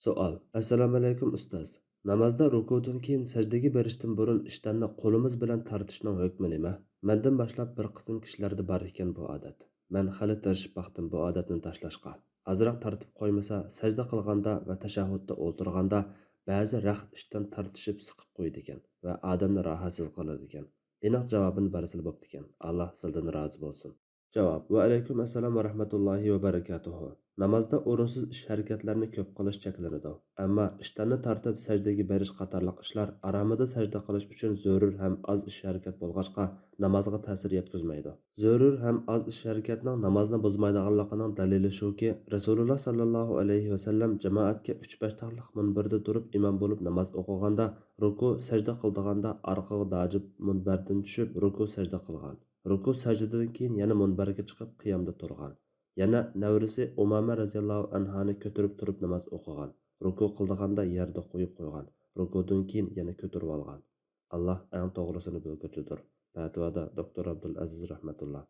Savol. Assalomu alaykum ustoz. Namozda rukudan keyin sajdaga berishdan burun ishtanni qo'limiz bilan tortishning hukmi nima? Mendan boshlab bir qism kishilarda bor ekan bu odat. Men hali tirishib baxtim bu odatni tashlashga. Azroq tortib qo'ymasa, sajda qilganda va tashahhudda o'tirganda ba'zi raxt ishdan tortishib siqib qo'ydi ekan va odamni rohatsiz qiladi ekan. Aniq javobini bersa bo'pti ekan. Alloh sizdan rozi bo'lsin. Javob. Va alaykum assalom va rahmatullohi va barakatuhu. Namozda o'rinsiz ish harakatlarni ko'p qilish cheklanadi. Ammo ishtanni tartib sajdaga berish qatorliq ishlar aromida sajda qilish uchun zarur ham oz ish harakat bo'lg'achqa namozga ta'sir yetkazmaydi. Zarur ham oz ish harakatning namozni buzmaydiganligining dalili shuki, Rasululloh sallallohu alayhi vasallam jamoatga 3-5 taqliq munbarda turib imom bo'lib namoz o'qiganda, ruku sajda qildiganda orqaga dojib munbardan tushib ruku sajda qilgan. Ruku sajdadan keyin yana munbarga chiqib qiyomda turgan. Yana navrisi Umama raziyallohu anhani ko'tarib turib namoz o'qigan. Ruku qildiganda yerda qo'yib qo'ygan. Rukudan keyin yana ko'tarib olgan. Alloh eng to'g'risini bilguvchidir. Fatvoda doktor Abdul Aziz rahmatulloh.